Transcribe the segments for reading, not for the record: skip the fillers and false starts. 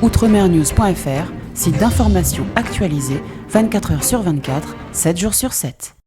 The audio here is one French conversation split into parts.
Outremernews.fr, site d'information actualisé 24 heures sur 24, 7 jours sur 7.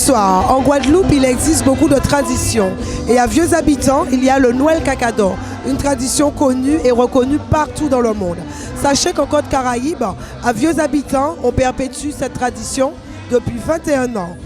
Bonsoir. En Guadeloupe, il existe beaucoup de traditions. Et à Vieux Habitants, il y a le Noël Kakador, une tradition connue et reconnue partout dans le monde. Sachez qu'en Côte Caraïbe, à Vieux Habitants, on perpétue cette tradition depuis 21 ans,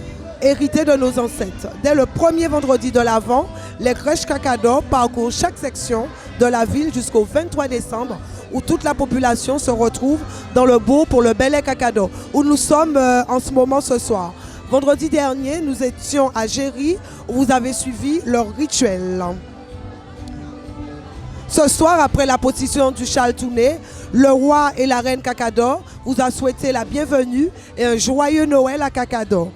héritée de nos ancêtres. Dès le premier vendredi de l'Avent, les crèches Kakador parcourent chaque section de la ville jusqu'au 23 décembre, où toute la population se retrouve dans le bourg pour le Bel Air Kakador, où nous sommes en ce moment ce soir. Vendredi dernier, nous étions à Géry, où vous avez suivi leur rituel. Ce soir, après la position du châle tourné, le roi et la reine Kakador vous a souhaité la bienvenue et un joyeux Noël à Kakador.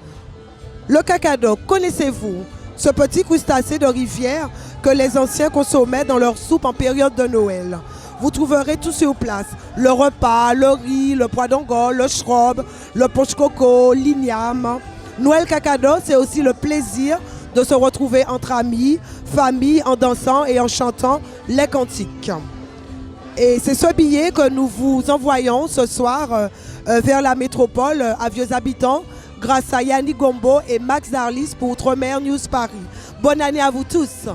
Le Kakador, connaissez-vous? Ce petit crustacé de rivière que les anciens consommaient dans leur soupe en période de Noël. Vous trouverez tout sur place, le repas, le riz, le pois d'ongole, le schrob, le poche coco, l'igname. Noël Kakador, c'est aussi le plaisir de se retrouver entre amis, famille, en dansant et en chantant les cantiques. Et c'est ce billet que nous vous envoyons ce soir vers la métropole à Vieux Habitants, grâce à Yannick Gombo et Max Darlis pour Outre-mer News Paris. Bonne année à vous tous.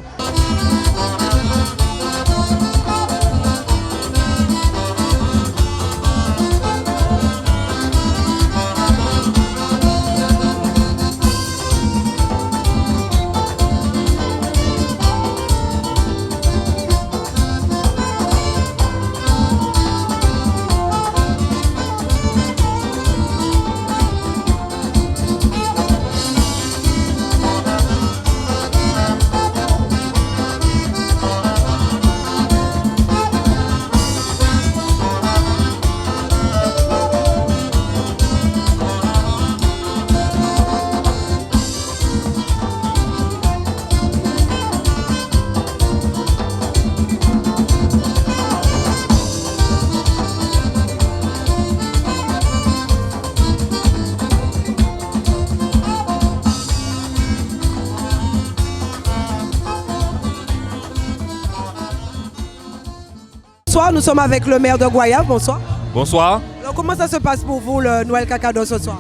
Bonsoir, nous sommes avec le maire de Goyave. Bonsoir. Bonsoir. Alors, comment ça se passe pour vous, le Noël Kakador, ce soir?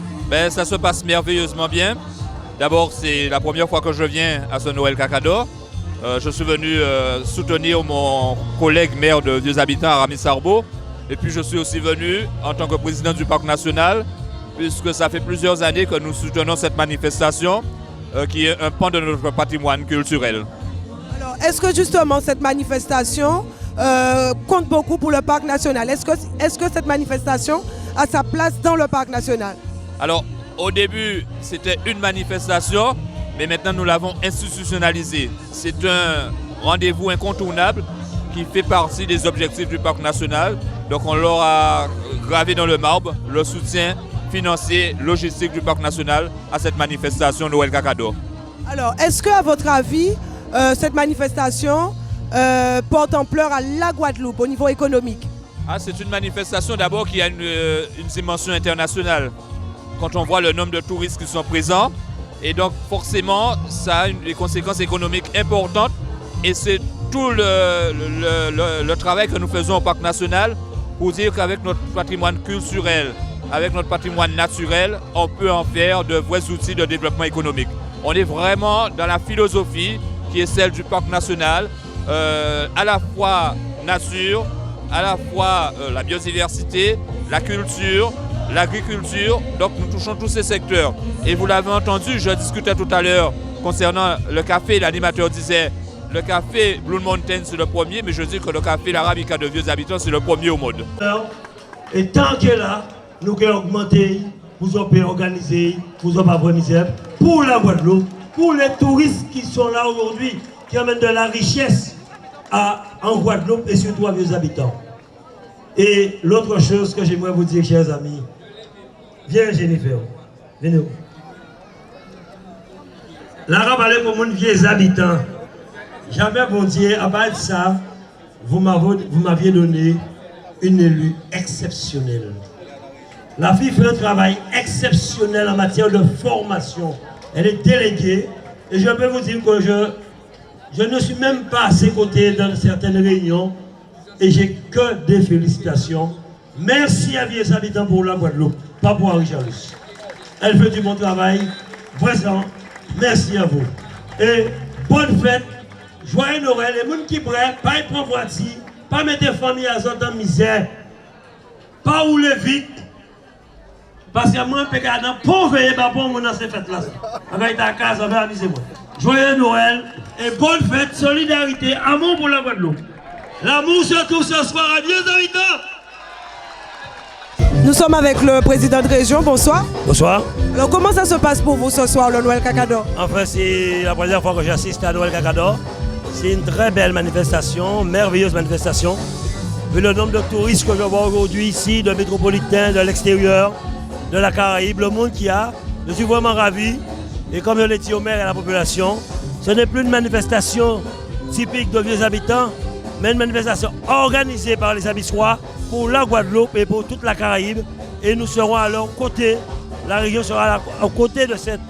Ça se passe merveilleusement bien. D'abord, c'est la première fois que je viens à ce Noël Kakador. Je suis venu soutenir mon collègue maire de Vieux Habitants, Aramis Sarbo. Et puis, je suis aussi venu en tant que président du Parc national, puisque ça fait plusieurs années que nous soutenons cette manifestation qui est un pan de notre patrimoine culturel. Alors, est-ce que justement cette manifestation compte beaucoup pour le Parc national? Est-ce que cette manifestation a sa place dans le Parc national? Alors, au début, c'était une manifestation, mais maintenant nous l'avons institutionnalisée. C'est un rendez-vous incontournable qui fait partie des objectifs du Parc national. Donc on leur a gravé dans le marbre le soutien financier, logistique du Parc national à cette manifestation Noël Kakador. Alors, est-ce que, à votre avis, cette manifestation porte ampleur à la Guadeloupe au niveau économique? C'est une manifestation d'abord qui a une dimension internationale. Quand on voit le nombre de touristes qui sont présents, et donc forcément ça a des conséquences économiques importantes, et c'est tout le travail que nous faisons au Parc national pour dire qu'avec notre patrimoine culturel, avec notre patrimoine naturel, on peut en faire de vrais outils de développement économique. On est vraiment dans la philosophie qui est celle du Parc national, à la fois nature, à la fois la biodiversité, la culture, l'agriculture. Donc nous touchons tous ces secteurs. Et vous l'avez entendu, je discutais tout à l'heure concernant le café. L'animateur disait le café Blue Mountain c'est le premier, mais je dis que le café l'Arabica de Vieux Habitants c'est le premier au monde. Et tant que là, nous avons augmenté, nous avons organisé, nous avons organisé pour la Guadeloupe, pour les touristes qui sont là aujourd'hui, qui amènent de la richesse en Guadeloupe et surtout à Vieux Habitants. Et l'autre chose que j'aimerais vous dire, chers amis, viens Jennifer, venez. L'arabe parlé pour mon Vieux Habitants. Jamais bon Dieu, à part ça, vous m'aviez donné une élue exceptionnelle. La fille fait un travail exceptionnel en matière de formation. Elle est déléguée et je peux vous dire que je ne suis même pas à ses côtés dans certaines réunions et j'ai que des félicitations. Merci à Vieux Habitants pour la Guadeloupe, pas pour Henri Charles. Elle fait du bon travail, présent Merci à vous. Et bonne fête, joyeux Noël. Les gens qui prêtent, pas y prendre voiture, pas mettre des familles à zone en misère, pas rouler vite. Parce que moi, je peux garder pour veiller pour mon dans ces fêtes-là. Avec ta case, avec amusez-moi. Joyeux Noël et bonne fête, solidarité, amour pour la Guadeloupe. L'amour surtout ce soir à Dieu, habitants. Nous sommes avec le président de région, bonsoir. Bonsoir. Alors comment ça se passe pour vous ce soir, le Noël Kakador? En fait, c'est la première fois que j'assiste à Noël Kakador. C'est une très belle manifestation, merveilleuse manifestation. Vu le nombre de touristes que je vois aujourd'hui ici, de métropolitains, de l'extérieur, de la Caraïbe, le monde qu'il y a, je suis vraiment ravi. Et comme je l'ai dit au maire et à la population, ce n'est plus une manifestation typique de vieux habitants, mais une manifestation organisée par les Abissois pour la Guadeloupe et pour toute la Caraïbe. Et nous serons à leur côté, la région sera aux côtés de cette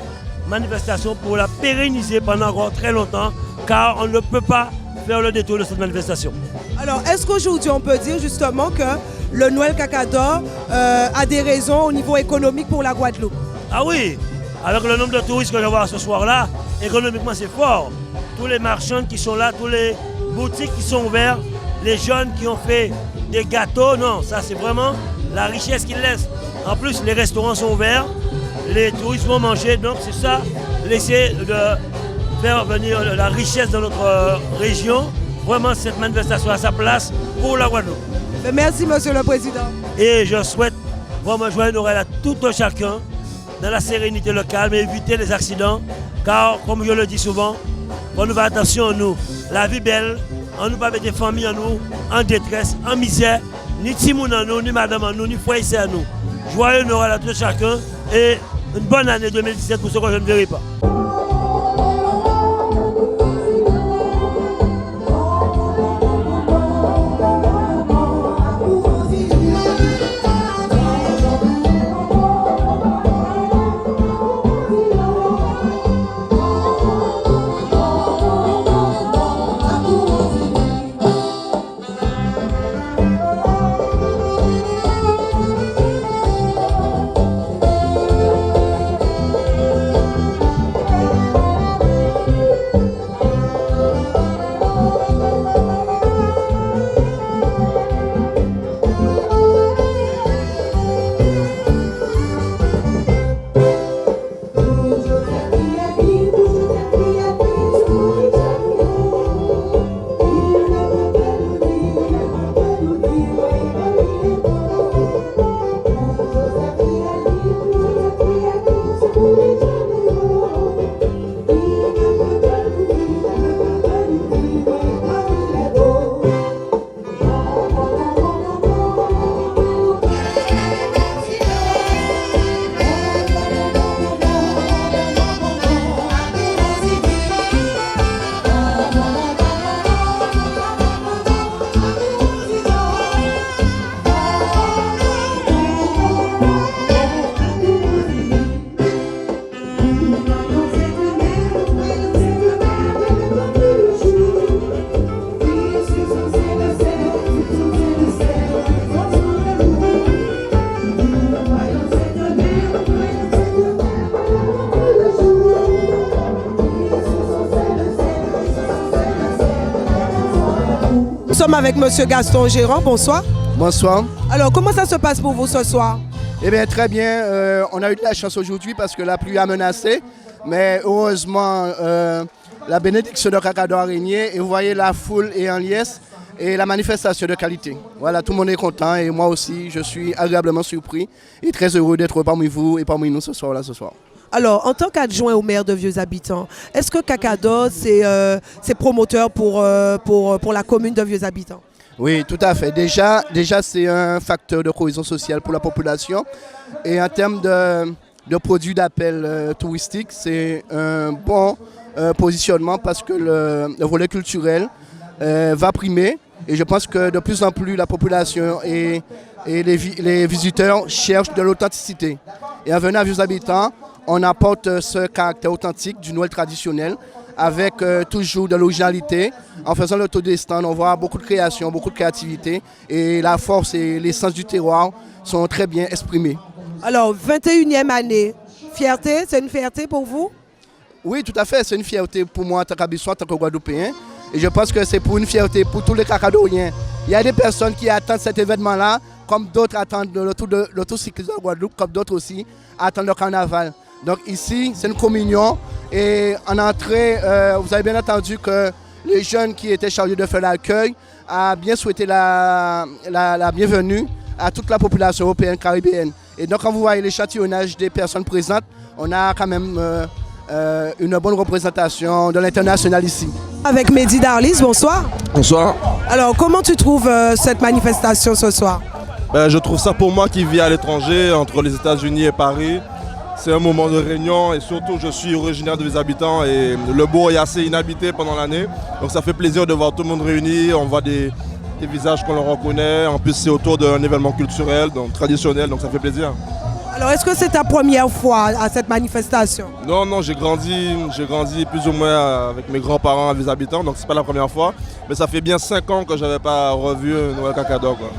manifestation pour la pérenniser pendant encore très longtemps, car on ne peut pas faire le détour de cette manifestation. Alors, est-ce qu'aujourd'hui on peut dire justement que le Noël Kakador a des raisons au niveau économique pour la Guadeloupe? Ah oui, avec le nombre de touristes que je vois ce soir-là, économiquement c'est fort. Tous les marchands qui sont là, tous les boutiques qui sont ouvertes, les jeunes qui ont fait des gâteaux, non, ça c'est vraiment la richesse qu'ils laissent. En plus, les restaurants sont ouverts, les touristes vont manger, donc c'est ça, laisser de faire venir la richesse dans notre région. Vraiment, cette manifestation a sa place pour la Guadeloupe. Merci, Monsieur le Président. Et je souhaite vraiment joyeux Noël à tout un chacun, dans la sérénité, le calme, et éviter les accidents. Car, comme je le dis souvent, on nous fait attention à nous. La vie belle, on ne nous pas mettre des familles en nous, en détresse, en misère, ni Timoun en nous, ni madame en nous, ni foyer à nous. Joyeux Noël à tout chacun et une bonne année 2017 pour ceux que je ne verrai pas. Nous sommes avec M. Gaston Gérant, bonsoir. Bonsoir. Alors, comment ça se passe pour vous ce soir? Eh bien, très bien. On a eu de la chance aujourd'hui parce que la pluie a menacé. Mais heureusement, la bénédiction de Kakador a régné. Et vous voyez, la foule est en liesse et la manifestation de qualité. Voilà, tout le monde est content et moi aussi, je suis agréablement surpris et très heureux d'être parmi vous et parmi nous ce soir-là, ce soir. Alors, en tant qu'adjoint au maire de Vieux Habitants, est-ce que Kakador, c'est promoteur pour la commune de Vieux Habitants? Oui, tout à fait. Déjà c'est un facteur de cohésion sociale pour la population. Et en termes de produits d'appel touristique, c'est un bon positionnement parce que le volet culturel va primer. Et je pense que de plus en plus, la population et les visiteurs cherchent de l'authenticité. Et en venant à Vieux Habitants, on apporte ce caractère authentique du Noël traditionnel avec toujours de l'originalité. En faisant le tour des stands, on voit beaucoup de création, beaucoup de créativité et la force et l'essence du terroir sont très bien exprimés. Alors, 21e année, fierté, c'est une fierté pour vous? Oui, tout à fait. C'est une fierté pour moi en tant qu'Abisson, en tant que Guadeloupéen. Et je pense que c'est pour une fierté pour tous les Cacadoïens. Il y a des personnes qui attendent cet événement-là, comme d'autres attendent le tour cycliste de Guadeloupe, comme d'autres aussi attendent le carnaval. Donc ici, c'est une communion. Et en entrée, vous avez bien entendu que les jeunes qui étaient chargés de faire l'accueil ont bien souhaité la bienvenue à toute la population européenne, caribéenne. Et donc quand vous voyez l'échantillonnage des personnes présentes, on a quand même une bonne représentation de l'international ici. Avec Mehdi Darlis, bonsoir. Bonsoir. Alors, comment tu trouves cette manifestation ce soir? Je trouve ça, pour moi qui vis à l'étranger, entre les États-Unis et Paris, c'est un moment de réunion et surtout je suis originaire de Vis-Habitants et le bourg est assez inhabité pendant l'année. Donc ça fait plaisir de voir tout le monde réuni, on voit des visages qu'on reconnaît. En plus c'est autour d'un événement culturel, donc traditionnel, donc ça fait plaisir. Alors, est-ce que c'est ta première fois à cette manifestation? Non, j'ai grandi plus ou moins avec mes grands-parents à Vis-Habitants, donc c'est pas la première fois. Mais ça fait bien 5 ans que je n'avais pas revu Noël Kakado, quoi.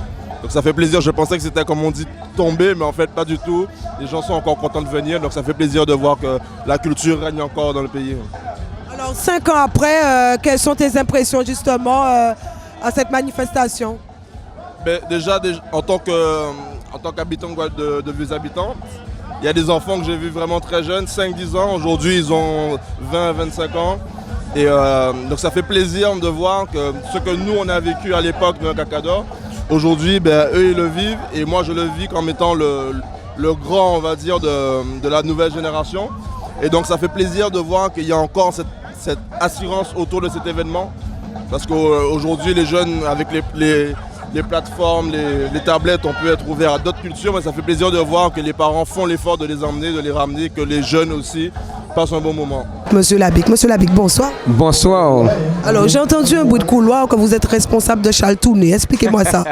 Donc ça fait plaisir, je pensais que c'était comme on dit tombé, mais en fait pas du tout. Les gens sont encore contents de venir, donc ça fait plaisir de voir que la culture règne encore dans le pays. Alors 5 ans après, quelles sont tes impressions justement à cette manifestation? Déjà, en tant qu'habitant de Vis-Habitants, il y a des enfants que j'ai vus vraiment très jeunes, 5-10 ans. Aujourd'hui, ils ont 20-25 ans. Et donc ça fait plaisir de voir que ce que nous, on a vécu à l'époque de Kakado, aujourd'hui, eux, ils le vivent. Et moi, je le vis comme étant le grand, on va dire, de la nouvelle génération. Et donc ça fait plaisir de voir qu'il y a encore cette assurance autour de cet événement. Parce qu'aujourd'hui, les jeunes, avec les plateformes, les tablettes, on peut être ouvert à d'autres cultures, mais ça fait plaisir de voir que les parents font l'effort de les emmener, de les ramener, que les jeunes aussi passent un bon moment. Monsieur Labic, bonsoir. Bonsoir. Alors, j'ai entendu un bout de couloir que vous êtes responsable de Chaltouné. Expliquez-moi ça.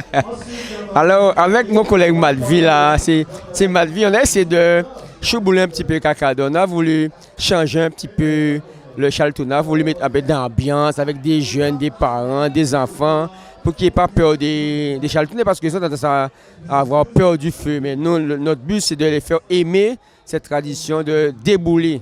Alors, avec mon collègue Malvi, là, c'est Malvi, on a essayé de chambouler un petit peu Kakado. On a voulu changer un petit peu le Chaltouné, on a voulu mettre un peu d'ambiance avec des jeunes, des parents, des enfants, pour qu'il n'y ait pas peur des Chaltounais, parce qu'ils ont tendance à avoir peur du feu. Mais nous, notre but, c'est de les faire aimer cette tradition de débouler.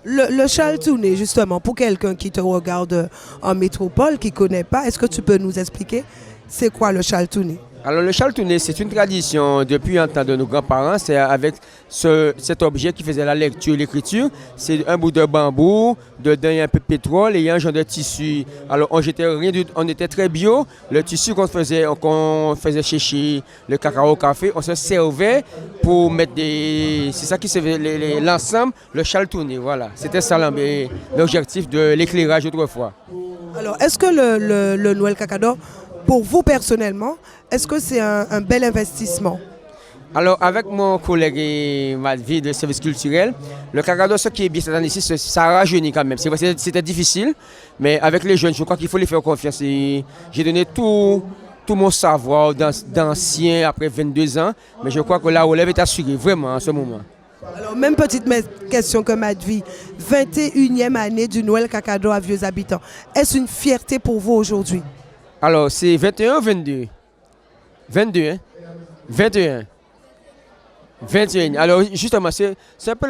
Le Chaltouné, justement, pour quelqu'un qui te regarde en métropole, qui ne connaît pas, est-ce que tu peux nous expliquer c'est quoi le Chaltouné? Alors le Chaltouné, c'est une tradition depuis un temps de nos grands-parents. C'est avec cet objet qui faisait la lecture, l'écriture. C'est un bout de bambou, dedans il y a un peu de pétrole et il y a un genre de tissu. Alors on était très bio. Le tissu qu'on faisait sécher le cacao au café, on se servait pour mettre c'est ça qui servait l'ensemble, le Chaltouné. Voilà, c'était ça l'objectif de l'éclairage autrefois. Alors est-ce que le Noël Kakado, pour vous personnellement, est-ce que c'est un bel investissement? Alors, avec mon collègue Malvi de service culturel, le Kakado, ce qui est bien cette année ici, ça rajeunit quand même. C'est vrai, c'était difficile, mais avec les jeunes, je crois qu'il faut les faire confiance. J'ai donné tout mon savoir d'ancien après 22 ans, mais je crois que la relève est assurée vraiment en ce moment. Alors, même petite question que Malvi, 21e année du Noël Kakado à Vieux-Habitants. Est-ce une fierté pour vous aujourd'hui? Alors, c'est 21 ou 22? 22, hein? 21. 21. Alors, justement, c'est un peu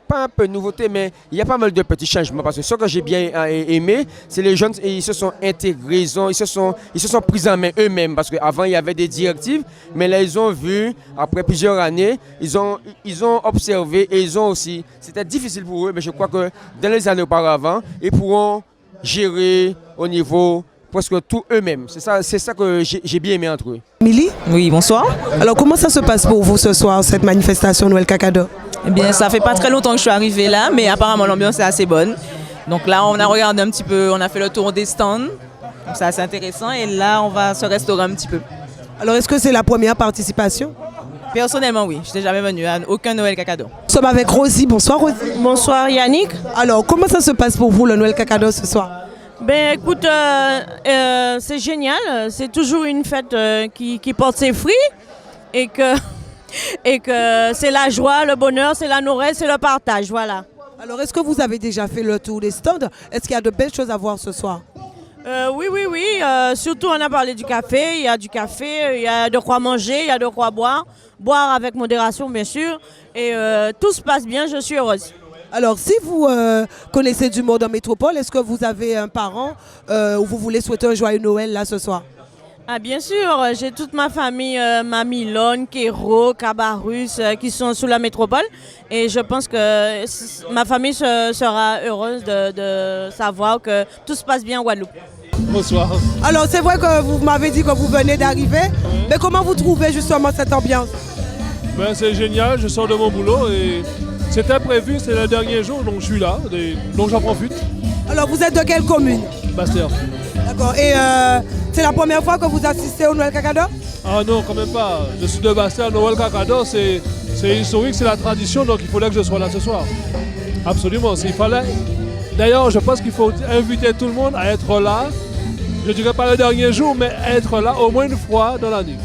pas un peu de nouveauté, mais il y a pas mal de petits changements. Parce que ce que j'ai bien aimé, c'est les jeunes, ils se sont intégrés, ils se sont pris en main eux-mêmes. Parce qu'avant, il y avait des directives, mais là, ils ont vu, après plusieurs années, ils ont observé et ils ont aussi... C'était difficile pour eux, mais je crois que dans les années auparavant, ils pourront gérer au niveau... presque tout eux-mêmes. C'est ça que j'ai bien aimé entre eux. Milly? Oui, bonsoir. Alors, comment ça se passe pour vous ce soir, cette manifestation Noël Kakado? Eh bien, ça fait pas très longtemps que je suis arrivée là, mais apparemment l'ambiance est assez bonne. Donc là, on a regardé un petit peu, on a fait le tour des stands. Donc c'est assez intéressant et là, on va se restaurer un petit peu. Alors, est-ce que c'est la première participation? Personnellement, oui. Je n'étais jamais venue à aucun Noël Kakado. Nous sommes avec Rosie. Bonsoir, Rosie. Bonsoir, Yannick. Alors, comment ça se passe pour vous, le Noël Kakado, ce soir? Ben écoute, c'est génial, c'est toujours une fête qui porte ses fruits et que c'est la joie, le bonheur, c'est la nourriture, c'est le partage, voilà. Alors est-ce que vous avez déjà fait le tour des stands? Est-ce qu'il y a de belles choses à voir ce soir? Oui, surtout on a parlé du café, il y a de quoi manger, il y a de quoi boire avec modération bien sûr et tout se passe bien, je suis heureuse. Alors, si vous connaissez du monde en métropole, est-ce que vous avez un parent où vous voulez souhaiter un joyeux Noël là ce soir? Ah, bien sûr, j'ai toute ma famille, Mamilone, Kéro, Cabarrus, qui sont sous la métropole. Et je pense que ma famille sera heureuse de savoir que tout se passe bien en Guadeloupe. Bonsoir. Alors, c'est vrai que vous m'avez dit que vous venez d'arriver, mais comment vous trouvez justement cette ambiance? Ben, c'est génial, je sors de mon boulot et c'était prévu, c'est le dernier jour, donc je suis là, donc j'en profite. Alors, vous êtes de quelle commune? Bastère. D'accord, et c'est la première fois que vous assistez au Noël Kakador? Ah non, quand même pas. Je suis de Bastère, Noël Kakador, c'est historique, c'est la tradition, donc il fallait que je sois là ce soir. Absolument, s'il fallait. D'ailleurs, je pense qu'il faut inviter tout le monde à être là. Je ne dirais pas le dernier jour, mais être là au moins une fois dans l'année.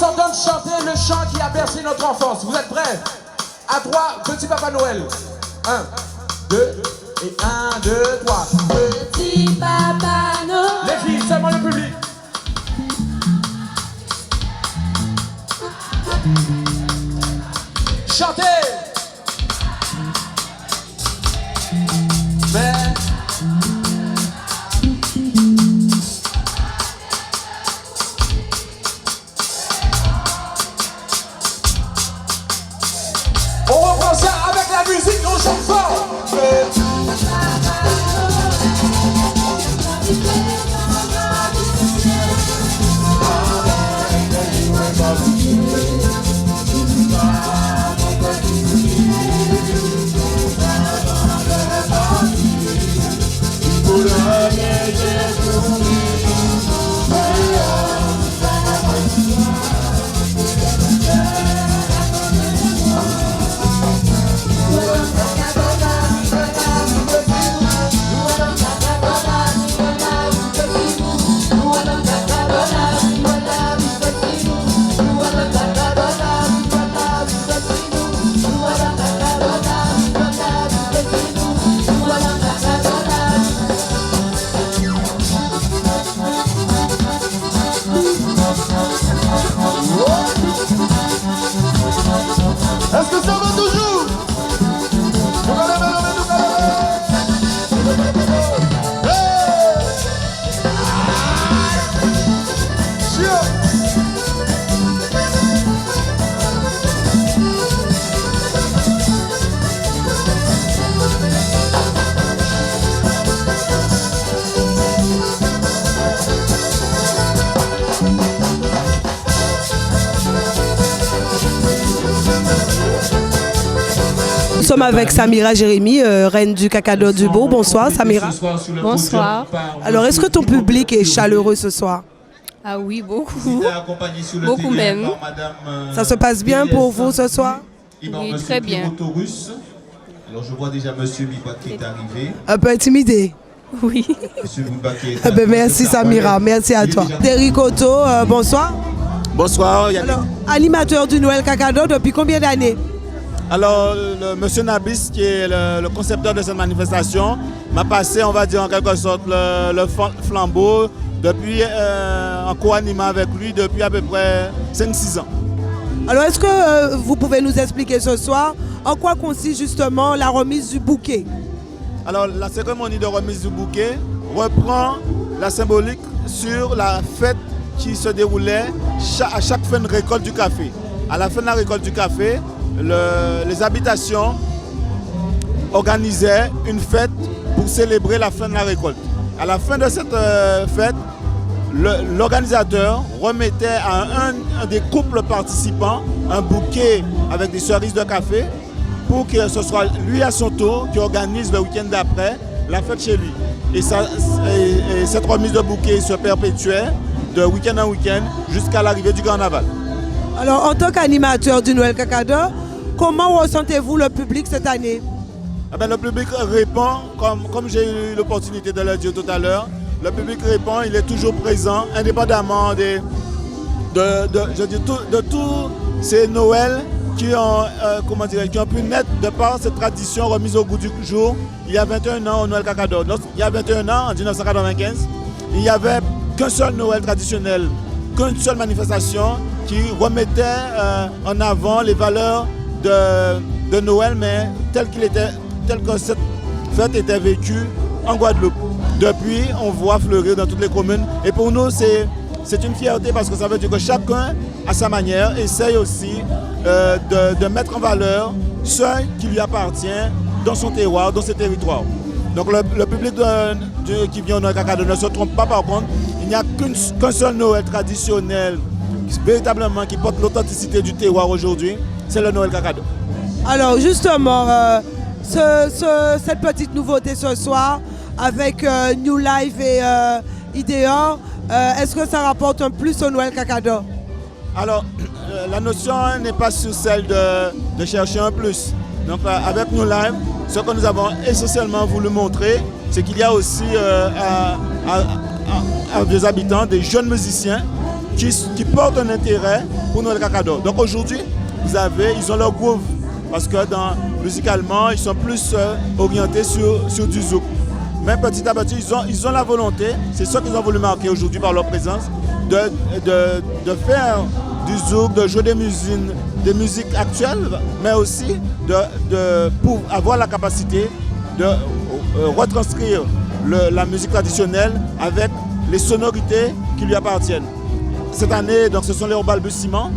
entendre chanter le chant qui a bercé notre enfance. Vous êtes prêts? À 3, Petit Papa Noël. 1, 2, et 1, 2, 3. Petit Papa Noël. Les filles, seulement le public. Chantez. Mais... on reprend ça avec la musique, on chante fort. Est-ce que ça va toujours? Nous sommes avec Samira Jérémy, reine du Kakado du Beau. Bonsoir Samira. Bonsoir. Alors est-ce que ton public est chaleureux ce soir? Ah oui, beaucoup. Beaucoup même. Ça se passe bien pour vous ce soir? Oui, très bien. Alors je vois déjà Monsieur Biba qui est arrivé. Un peu intimidé? Oui. Monsieur Biba qui est Ben, merci Samira, merci à toi. Derrick Otto, bonsoir. Bonsoir. Alors, animateur du Noël Kakado depuis combien d'années? Alors, Monsieur Nabis, qui est le concepteur de cette manifestation, m'a passé, on va dire en quelque sorte, le flambeau depuis, en co-animant avec lui depuis à peu près 5-6 ans. Alors, est-ce que vous pouvez nous expliquer ce soir en quoi consiste justement la remise du bouquet? Alors, la cérémonie de remise du bouquet reprend la symbolique sur la fête qui se déroulait à chaque fin de récolte du café. À la fin de la récolte du café, les habitations organisaient une fête pour célébrer la fin de la récolte. À la fin de cette fête, l'organisateur remettait à un des couples participants un bouquet avec des cerises de café pour que ce soit lui à son tour qui organise le week-end d'après la fête chez lui. Et cette remise de bouquet se perpétuait de week-end en week-end jusqu'à l'arrivée du carnaval. Alors, en tant qu'animateur du Noël Kakado, comment ressentez-vous le public cette année? Le public répond, comme j'ai eu l'opportunité de le dire tout à l'heure, le public répond, il est toujours présent, indépendamment de tous ces Noëls qui ont pu naître de par cette tradition remise au goût du jour il y a 21 ans au Noël Kakado. Il y a 21 ans, en 1995, il n'y avait qu'un seul Noël traditionnel, qu'une seule manifestation qui remettait en avant les valeurs de Noël, mais tel que cette fête était vécue en Guadeloupe. Depuis, on voit fleurir dans toutes les communes. Et pour nous, c'est une fierté parce que ça veut dire que chacun, à sa manière, essaye aussi de mettre en valeur ce qui lui appartient dans son terroir, dans ses territoires. Donc le public qui vient au Noël Kakado ne se trompe pas par contre. Il n'y a qu'un seul Noël traditionnel véritablement qui porte l'authenticité du terroir aujourd'hui, c'est le Noël Kakado. Alors justement, cette petite nouveauté ce soir avec New Life et Ideor, est-ce que ça rapporte un plus au Noël Kakado? Alors, la notion n'est pas sur celle de chercher un plus. Donc avec New Life, ce que nous avons essentiellement voulu montrer, c'est qu'il y a aussi à des habitants, des jeunes musiciens qui portent un intérêt pour Noël Kakador. Donc aujourd'hui, ils ont leur groove, parce que musicalement, ils sont plus orientés sur du zouk. Mais petit à petit, ils ont la volonté, c'est ça qu'ils ont voulu marquer aujourd'hui par leur présence, de faire du zouk, de jouer des musiques actuelles, mais aussi pour avoir la capacité de retranscrire la musique traditionnelle avec les sonorités qui lui appartiennent. Cette année, donc, ce sont les balbutiements.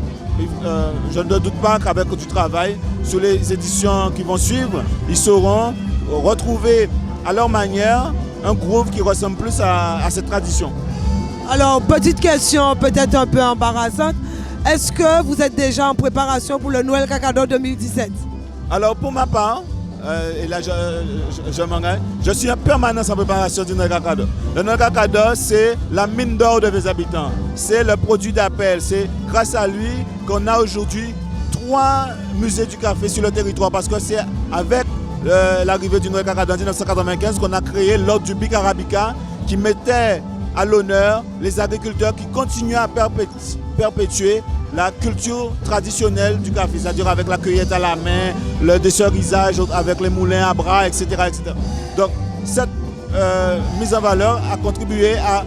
Je ne doute pas qu'avec du travail sur les éditions qui vont suivre, ils sauront retrouver à leur manière un groove qui ressemble plus à cette tradition. Alors, petite question peut-être un peu embarrassante. Est-ce que vous êtes déjà en préparation pour le Noël Kakador 2017? Alors, pour ma part, et là je m'engage, je suis en permanence en préparation du Noël Kakador. Le Noël Kakador, c'est la mine d'or de mes habitants. C'est le produit d'appel. C'est grâce à lui qu'on a aujourd'hui 3 musées du café sur le territoire, parce que c'est avec l'arrivée du Noël Kakador en 1995 qu'on a créé l'ordre du Bic Arabica, qui mettait à l'honneur les agriculteurs qui continuent à perpétuer la culture traditionnelle du café, c'est-à-dire avec la cueillette à la main, le desserrisage avec les moulins à bras, etc. etc. Donc cette mise en valeur a contribué à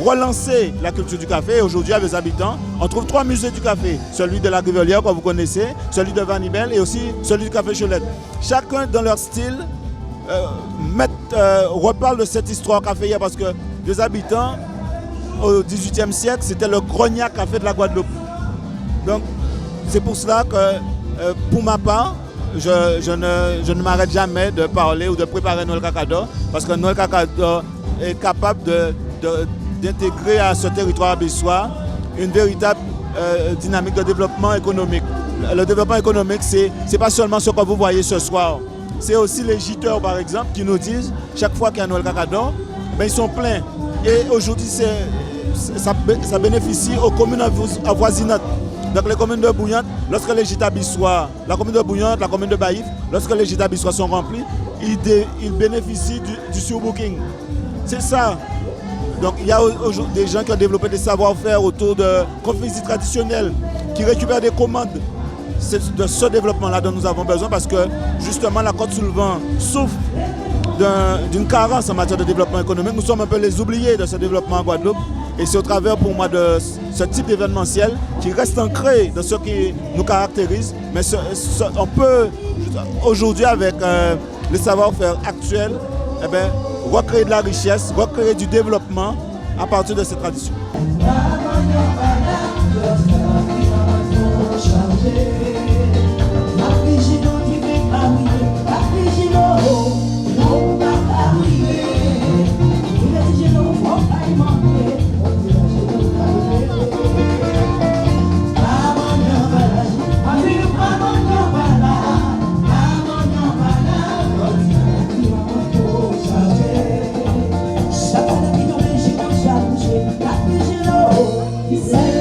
relancer la culture du café. Et aujourd'hui, avec les habitants, on trouve 3 musées du café. Celui de la Grivelière, que vous connaissez, celui de Vanibel et aussi celui du Café Cholette. Chacun dans leur style reparle de cette histoire caféière, parce que les habitants, au XVIIIe siècle, c'était le grognac café de la Guadeloupe. Donc, c'est pour cela que, pour ma part, je ne m'arrête jamais de parler ou de préparer Noël Kakador, parce que Noël Kakador est capable d'intégrer à ce territoire abyssois une véritable dynamique de développement économique. Le développement économique, c'est pas seulement ce que vous voyez ce soir. C'est aussi les giteurs, par exemple, qui nous disent, chaque fois qu'il y a Noël Kakador, ben, ils sont pleins. Et aujourd'hui, ça bénéficie aux communes avoisinantes. Donc les communes de Bouillante, lorsque les gîtes abyssois, la commune de Bouillante, la commune de Baïf, lorsque les gîtes abyssois sont remplis, ils bénéficient du surbooking. C'est ça. Donc il y a aujourd'hui des gens qui ont développé des savoir-faire autour de confiseries traditionnelles, qui récupèrent des commandes. C'est de ce développement-là dont nous avons besoin, parce que justement la Côte-sous-le-Vent souffre d'une carence en matière de développement économique. Nous sommes un peu les oubliés de ce développement en Guadeloupe. Et c'est au travers pour moi de ce type d'événementiel qui reste ancré dans ce qui nous caractérise. Mais on peut aujourd'hui, avec les savoir-faire actuels, recréer de la richesse, recréer du développement à partir de ces traditions. He said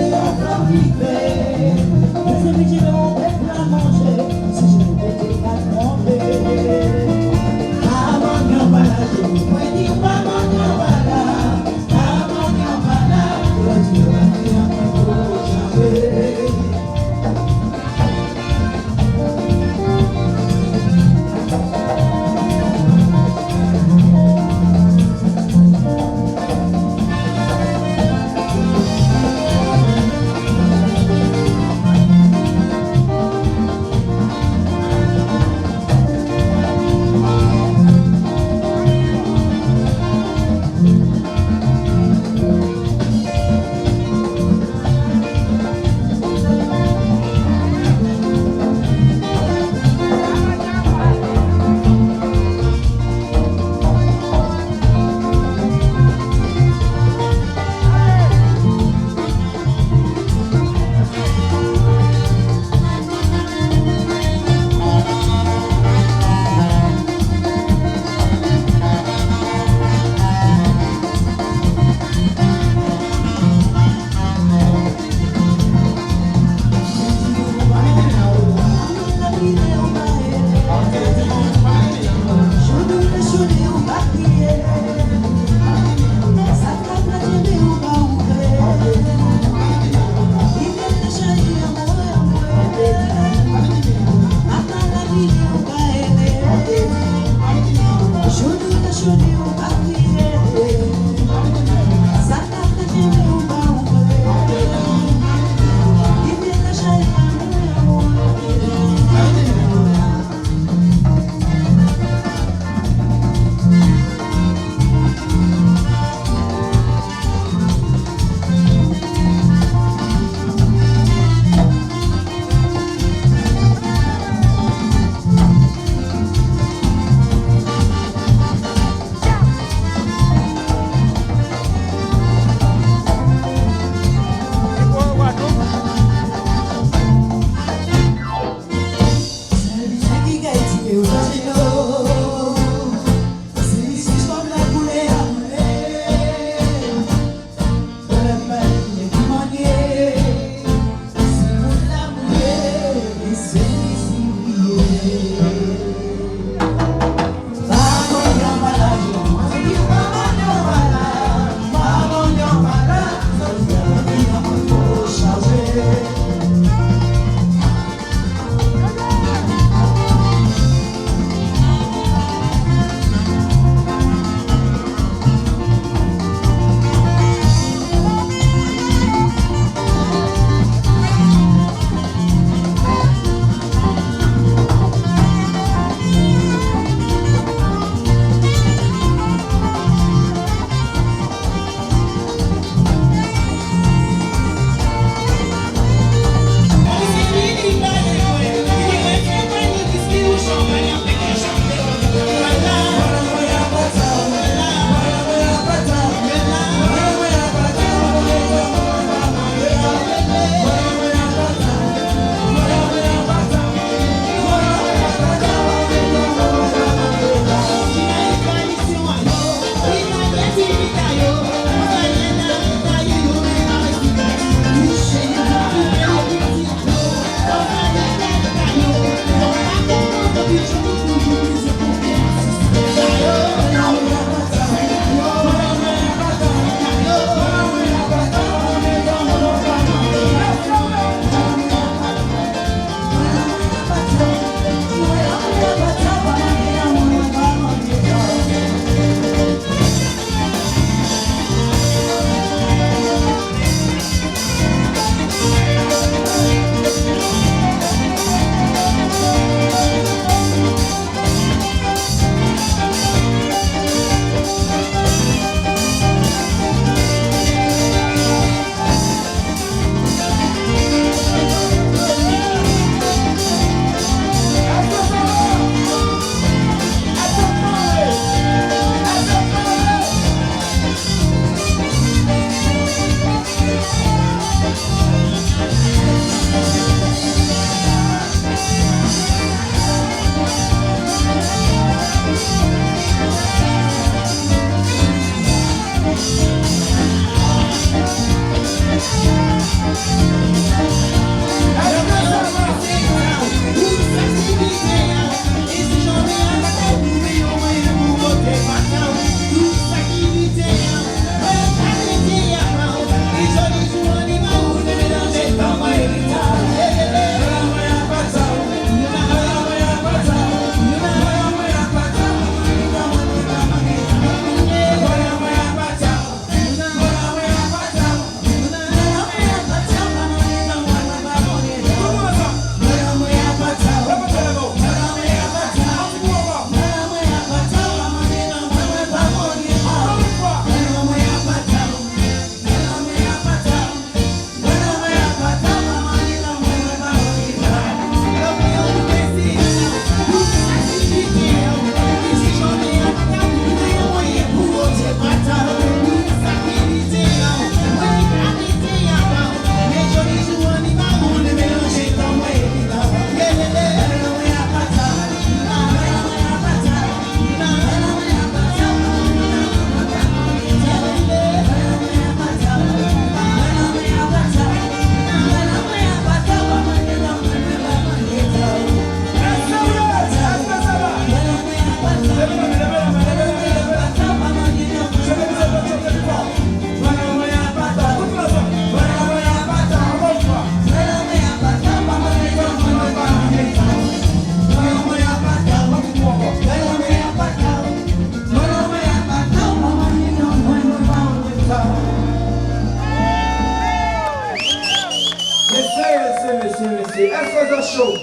show.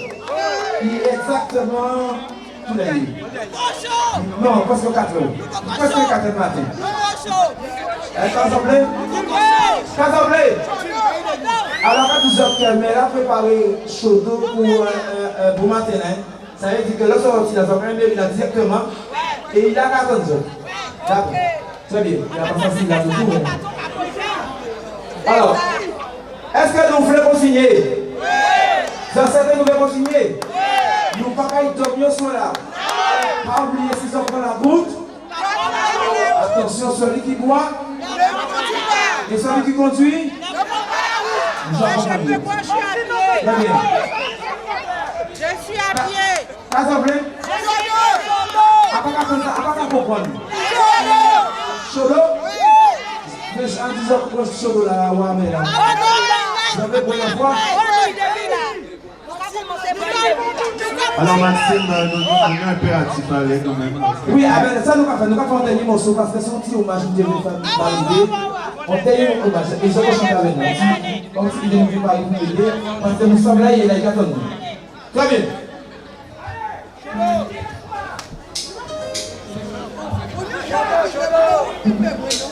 Il est exactement tous les livres. Non, parce que 4 heures. Parce que 4 heures matin. Qu'assemblée? Qu'assemblée? Alors, quand vous avez mais là, préparé chaud pour matin, ça veut dire que le sorti, il a directement et il a 14 heures. D'accord. Très bien. Il a pas facile là toujours. Alors, est-ce que nous voulons continuer? Vous êtes certain que nous voulons continuer? Nous ne pouvons pas y dormir sur là. Pas oublier si on prend la route. Attention, celui qui boit et celui qui conduit. Nous allons très bien. Je suis à pied. Assemblée. Après comprendre. Cholo. Mais en disant que Cholo là, ouais, là. Vous avez pour la fois. Alors Maxime, nous avons un peu à parler quand même. Oui, ça nous avons fait un dernier morceau parce que c'est un petit hommage que nous avons validé. On dernier hommage, et je vais chanter avec nous. Comme si nous ne pouvions pas y aider, parce que nous sommes là et il y a 14 minutes. Très bien. Cholo.